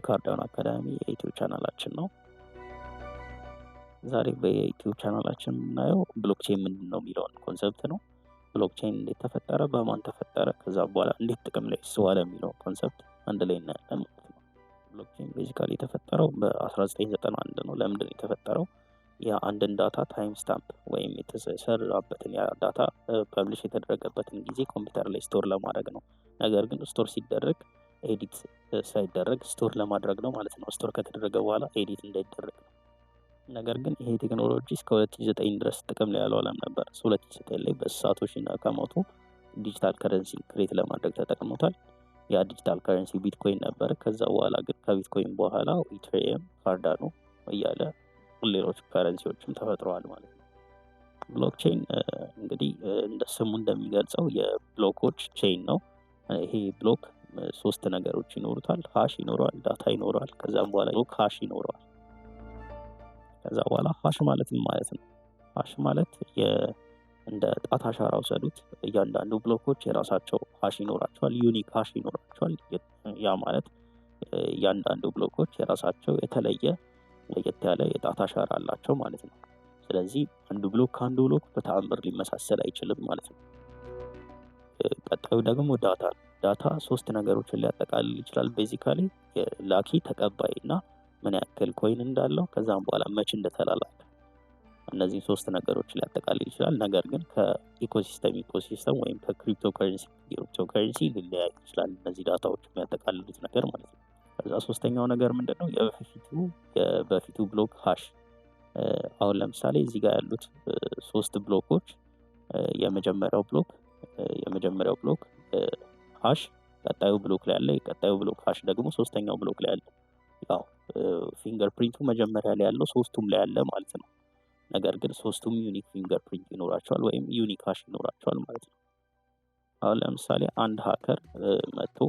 ካርዳኖ አካዳሚ የዩቲዩብ ቻናላችን ነው። ዛሬ በዩቲዩብ ቻናላችን የምናየው ብሎክቼን ምንድነው የሚለውን ኮንሰፕት ነው። ብሎክቼን እንዴት ተፈጠረ፣ በማን ተፈጠረ፣ ከዛ በኋላ እንዴት ጥቅም ላይ ዋለ የሚለው ኮንሰፕት አንድ ላይ እናያለን ማለት ነው። ብሎክቼን ቤዚካሊ የተፈጠረው በ1991 ነው። ለምንድን ነው የተፈጠረው? የአንድን ዳታ ታይም ስታምፕ ወይም የተሰራበትን ያ ዳታ ፐብሊሽ የተደረገበትን ጊዜ ኮምፒውተር ላይ ስቶር ለማድረግ ነው። ነገር ግን ስቶር ሲደረግ ኤዲት ሳይደረግ ስቶር ለማድረግ ነው ማለት ነው። ስቶር ከተደረገ በኋላ ኤዲት እንዳይደረግ ነው። ነገር ግን ይሄ ቴክኖሎጂ እስከ 2009 ድረስ ጥቅም ላይ ያልዋለም ነበር። 2009 ላይ በሳቶሺ ናካሞቶ ዲጂታል ከረንሲ ክሬት ለማድረግ ተጠቅሞታል። ያ ዲጂታል ከረንሲ ቢትኮይን ነበር። ከዛ በኋላ ግን ከቢትኮይን በኋላ ኢትሪየም፣ ካርዳኖ እያለ ሌሎች ከረንሲዎችም ተፈጥረዋል ማለት ነው። ብሎክቼን እንግዲህ እንደ ስሙ እንደሚገልጸው የብሎኮች ቼን ነው። ይሄ ብሎክ 3 ነገሮች ይኖሩታል። ሃሽ ይኖረዋል፣ ዳታ ይኖረዋል፣ ከዛም በኋላ ብሎክ ሃሽ ይኖረዋል። ከዛ በኋላ ሃሽ ማለት ምን ማለት ነው? ሃሽ ማለት እንደ ጣት አሻራ ወሰዱት። እያንዳንዱ ብሎኮች የራሳቸው ሃሽ ይኖራቸዋል፣ ዩኒክ ሃሽ ይኖራቸዋል። ያ ማለት እያንዳንዱ ብሎኮች የራሳቸው የተለየ ለየት ያለ የጣት አሻራ አላቸው ማለት ነው። ስለዚህ አንዱ ብሎክ ከአንዱ ብሎክ በተአምር ሊመሳሰል አይችልም ማለት ነው። ቀጣዩ ደግሞ ዳታ ነው። ዳታ 3 ነገሮችን ሊያጠቃልል ይችላል። ቤዚካሊ ላኪ፣ ተቀባይ እና ምን ያክል ኮይን እንዳለው ከዛም በኋላ መቼ እንደተላላከ እነዚህ 3 ነገሮች ሊያጠቃልል ይችላል። ነገር ግን ከኢኮሲስተም ወይም ከክሪፕቶከረንሲ ሊለያይ ይችላል እነዚህ ዳታዎች የሚያጠቃልሉት ነገር ማለት ነው። ከዛ 3ኛው ነገር ምንድነው? የበፊቱ ብሎክ ሃሽ። አሁን ለምሳሌ እዚህ ጋር ያሉት 3 ብሎኮች የመጀመሪያው ብሎክ ሃሽ ቀጣዩ ብሎክ ላይ አለ። ቀጣዩ ብሎክ ሃሽ ደግሞ 3ኛው ብሎክ ላይ አለ። ያው ፊንገርፕሪንቱ መጀመሪያ ላይ ያለው 3ቱም ላይ አለ ማለት ነው። ነገር ግን 3ቱም ዩኒክ ፊንገርፕሪንት ይኖራቸዋል ወይም ዩኒክ ሃሽ ይኖራቸዋል ማለት ነው። አሁን ለምሳሌ አንድ ሃከር መጥቶ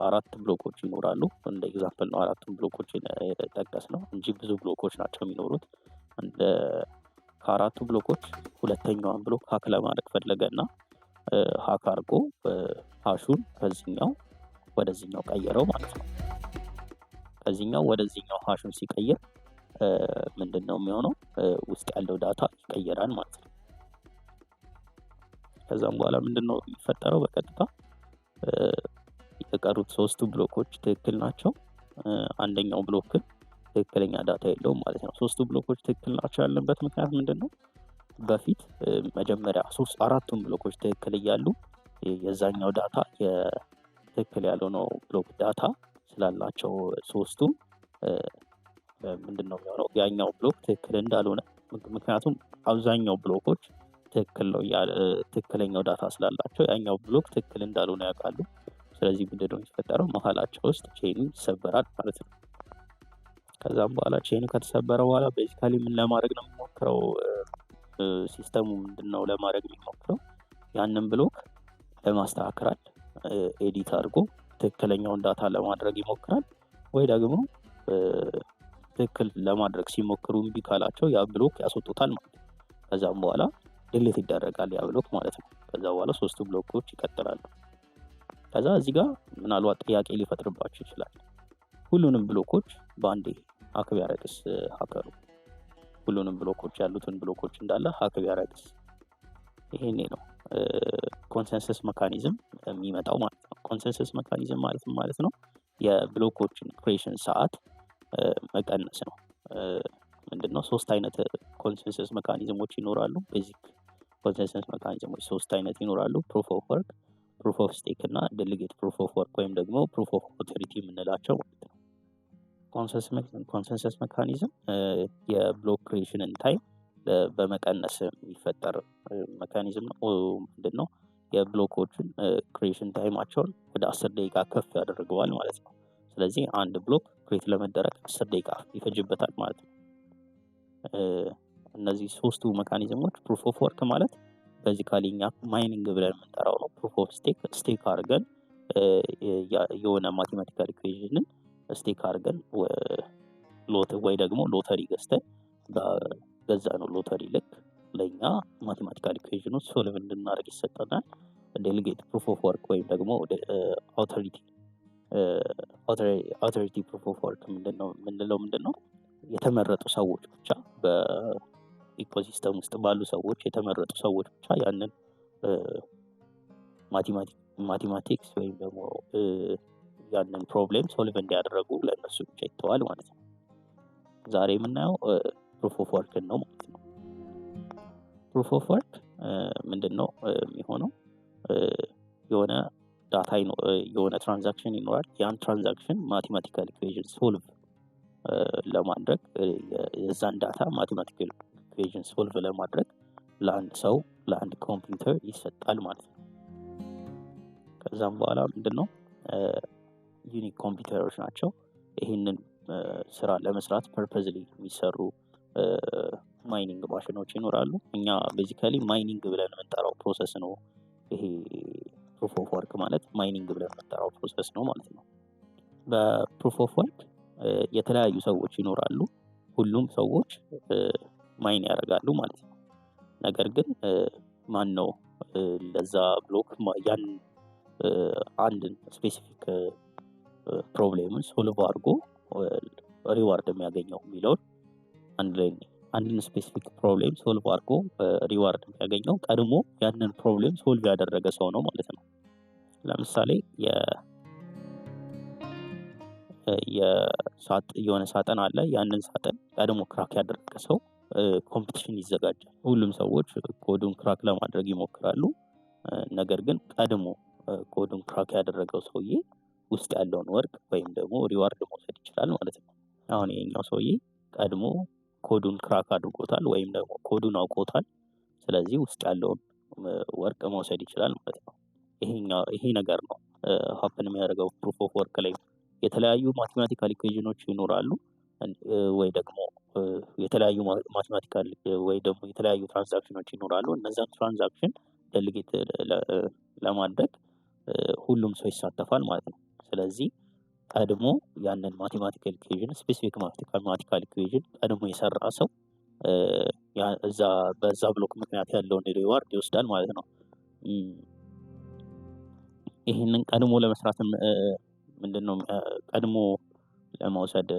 4 ብሎኮች ይኖራሉ። እንደ ኤግዛምፕል ነው 4ቱም ብሎኮች የጠቀስነው እንጂ ብዙ ብሎኮች ናቸው የሚኖሩት። ከ4ቱ ብሎኮች ሁለተኛውን ብሎክ ሃክ ለማድረግ ፈለገና ሃክ አድርጎ ሃሹን ከዚህኛው ወደዚህኛው ቀየረው ማለት ነው። ከዚህኛው ወደዚህኛው ሃሹን ሲቀይር ምንድነው የሚሆነው? ውስጥ ያለው ዳታ ይቀየራል ማለት ነው። ከዛም በኋላ ምንድነው የሚፈጠረው? በቀጥታ የቀሩት 3ቱ ብሎኮች ትክክል ናቸው። አንደኛው ብሎክ ግን ትክክለኛ ዳታ የለውም ማለት ነው። 3ቱ ብሎኮች ትክክል ናቸው ያልንበት ምክንያት ምንድነው? በፊት መጀመሪያ 4ቱም ብሎኮች ትክክል እያሉ የዛኛው ዳታ የትክክል ያልሆነው ብሎክ ዳታ ስላላቸው 3ቱም ምንድነው የሚሆነው? ያኛው ብሎክ ትክክል እንዳልሆነ፣ ምክንያቱም አብዛኛው ብሎኮች ትክክለኛው ዳታ ስላላቸው ያኛው ብሎክ ትክክል እንዳልሆነ ያውቃሉ። ስለዚህ ምንድነው የሚፈጠረው? መሀላቸው ውስጥ ቼኑ ይሰበራል ማለት ነው። ከዛም በኋላ ቼኑ ከተሰበረ በኋላ ቤዚካሊ ምን ለማድረግ ነው የሚሞክረው? ሲስተሙ ምንድነው ለማድረግ የሚሞክረው? ያንን ብሎክ ለማስተካከል ኤዲት አድርጎ ትክክለኛውን ዳታ ለማድረግ ይሞክራል። ወይ ደግሞ ትክክል ለማድረግ ሲሞክሩ እምቢ ካላቸው ያ ብሎክ ያስወጡታል ማለት ነው። ከዛም በኋላ ዲሊት ይደረጋል ያ ብሎክ ማለት ነው። ከዛ በኋላ 3ቱ ብሎኮች ይቀጥላሉ። ከዛ እዚህ ጋር ምናልባት ጥያቄ ሊፈጥርባችሁ ይችላል። ሁሉንም ብሎኮች በአንዴ ሃክ ቢያደርግስ ሃከሩ? ሁሉንም ብሎኮች ያሉትን ብሎኮች እንዳለ ሃክ ቢያደርግስ? ይሄኔ ነው ኮንሰንሰስ ሜካኒዝም የሚመጣው ማለት ነው። ኮንሰንሰስ ሜካኒዝም ማለት ነው የብሎኮችን ክሬሽን ሰዓት መቀነስ ነው። ምንድነው? 3 አይነት ኮንሰንሰስ ሜካኒዝሞች ይኖራሉ። ቤዚክ ኮንሰንሰስ ሜካኒዝሞች 3 አይነት ይኖራሉ። ፕሩፍ ኦፍ ወርክ፣ ፕሩፍ ኦፍ ስቴክ እና ዴሊጌት ፕሩፍ ኦፍ ወርክ ወይም ደግሞ ፕሩፍ ኦፍ ኦቶሪቲ የምንላቸው ማለት ነው። ኮንሰንሰስ ሜካኒዝም የብሎክ ክሬሽንን ታይም በመቀነስ የሚፈጠር ሜካኒዝም ነው። ምንድነው? የብሎኮችን ክሬሽን ታይማቸውን ወደ 10 ደቂቃ ከፍ ያደርገዋል ማለት ነው። ስለዚህ አንድ ብሎክ ክሬት ለመደረግ 10 ደቂቃ ይፈጅበታል ማለት ነው። እነዚህ 3ቱ ሜካኒዝሞች ፕሩፍ ኦፍ ወርክ ማለት ቤዚካሊ እኛ ማይኒንግ ብለን የምንጠራው ነው። ፕሩፍ ኦፍ ስቴክ አድርገን የሆነ ማቴማቲካል ኢኩዌሽንን ስቴክ አድርገን ወይ ደግሞ ሎተሪ ገዝተን በገዛነው ሎተሪ ልክ ለኛ ማቴማቲካል ኢኩዌሽኑ ሶልቭ እንድናደርግ ይሰጠናል። ዴሊጌት ፕሩፍ ኦፍ ወርክ ወይም ደግሞ አውቶሪቲ ፕሩፍ ኦፍ ወርክ ምንድነው? የተመረጡ ሰዎች ብቻ በኢኮሲስተም ውስጥ ባሉ ሰዎች የተመረጡ ሰዎች ብቻ ያንን ማቴማቲክስ ወይም ደግሞ ያንን ፕሮብሌም ሶልቭ እንዲያደርጉ ለእነሱ ብቻ ይተዋል ማለት ነው። ዛሬ የምናየው ፕሩፍ ኦፍ ወርክ ነው ማለት ነው። ፕሩፍ ኦፍ ወርክ ምንድነው የሚሆነው? የሆነ ዳታ የሆነ ትራንዛክሽን ይኖራል። ያን ትራንዛክሽን ማቴማቲካል ኢኩዌሽን ሶልቭ ለማድረግ የዛን ዳታ ማቴማቲካል ኢኩዌሽን ሶልቭ ለማድረግ ለአንድ ሰው ለአንድ ኮምፒውተር ይሰጣል ማለት ነው። ከዛም በኋላ ምንድነው ዩኒክ ኮምፒውተሮች ናቸው። ይሄንን ስራ ለመስራት ፐርፐዝሊ የሚሰሩ ማይኒንግ ማሽኖች ይኖራሉ። እኛ ቤዚካሊ ማይኒንግ ብለን የምንጠራው ፕሮሰስ ነው። ይሄ ፕሩፍ ኦፍ ወርክ ማለት ማይኒንግ ብለን የምንጠራው ፕሮሰስ ነው ማለት ነው። በፕሩፍ ኦፍ ወርክ የተለያዩ ሰዎች ይኖራሉ። ሁሉም ሰዎች ማይን ያደርጋሉ ማለት ነው። ነገር ግን ማን ነው ለዛ ብሎክ ያን አንድን ስፔሲፊክ ፕሮብሌምን ሶልቭ አድርጎ ሪዋርድ የሚያገኘው የሚለውን አንድን ስፔሲፊክ ፕሮብሌም ሶልቭ አድርጎ ሪዋርድ የሚያገኘው ቀድሞ ያንን ፕሮብሌም ሶልቭ ያደረገ ሰው ነው ማለት ነው። ለምሳሌ የሆነ ሳጥን አለ። ያንን ሳጥን ቀድሞ ክራክ ያደረገ ሰው ኮምፒቲሽን ይዘጋጃል። ሁሉም ሰዎች ኮዱን ክራክ ለማድረግ ይሞክራሉ። ነገር ግን ቀድሞ ኮዱን ክራክ ያደረገው ሰውዬ ውስጥ ያለውን ወርቅ ወይም ደግሞ ሪዋርድ መውሰድ ይችላል ማለት ነው። አሁን ይሄኛው ሰውዬ ቀድሞ ኮዱን ክራክ አድርጎታል ወይም ደግሞ ኮዱን አውቆታል። ስለዚህ ውስጥ ያለውን ወርቅ መውሰድ ይችላል ማለት ነው። ይሄ ነገር ነው ሀፕን የሚያደርገው ፕሩፍ ኦፍ ወርክ ላይ። የተለያዩ ማቴማቲካል ኢኩዌሽኖች ይኖራሉ ወይ ደግሞ የተለያዩ ማቴማቲካል ወይ ደግሞ የተለያዩ ትራንዛክሽኖች ይኖራሉ። እነዛን ትራንዛክሽን ዴሊጌት ለማድረግ ሁሉም ሰው ይሳተፋል ማለት ነው። ስለዚህ ቀድሞ ያንን ማቴማቲካል ኢኩዌሽን ስፔሲፊክ ማቴማቲካል ኢኩዌሽን ቀድሞ የሰራ ሰው በዛ ብሎክ ምክንያት ያለውን ሪዋርድ ይወስዳል ማለት ነው። ይሄንን ቀድሞ ለመስራት ምንድነው ቀድሞ ለመውሰድ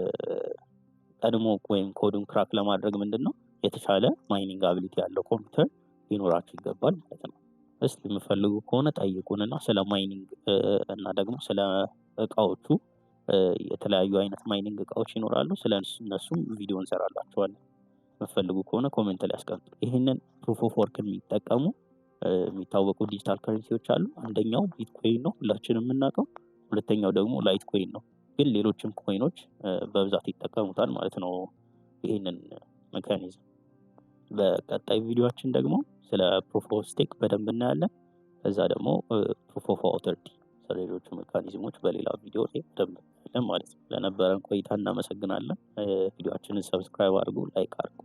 ቀድሞ ወይም ኮዱን ክራክ ለማድረግ ምንድነው የተሻለ ማይኒንግ አቢሊቲ ያለው ኮምፒውተር ሊኖራችሁ ይገባል ማለት ነው። እስቲ የምትፈልጉ ከሆነ ጠይቁንና ስለ ማይኒንግ እና ደግሞ ስለ እቃዎቹ የተለያዩ አይነት ማይኒንግ እቃዎች ይኖራሉ። ስለነሱም ቪዲዮ እንሰራላችኋለን። የምትፈልጉ ከሆነ ኮሜንት ላይ አስቀምጡ። ይሄንን ፕሩፍ ኦፍ ወርክ የሚጠቀሙ የሚታወቁ ዲጂታል ከረንሲዎች አሉ። አንደኛው ቢትኮይን ነው ሁላችንም የምናውቀው። ሁለተኛው ደግሞ ላይት ኮይን ነው። ግን ሌሎችም ኮይኖች በብዛት ይጠቀሙታል ማለት ነው ይሄንን ሜካኒዝም። በቀጣይ ቪዲዮአችን ደግሞ ስለ ፕሩፍ ኦፍ ስቴክ በደንብ እናያለን። ከዛ ደግሞ ፕሩፍ ኦፍ አውቶሪቲ ስለሌሎቹ ሜካኒዝሞች በሌላ ቪዲዮ ላይ በደንብ እናያለን ማለት ነው። ለነበረን ቆይታ እናመሰግናለን። ቪዲዮአችንን ሰብስክራይብ አድርጉ፣ ላይክ አድርጉ።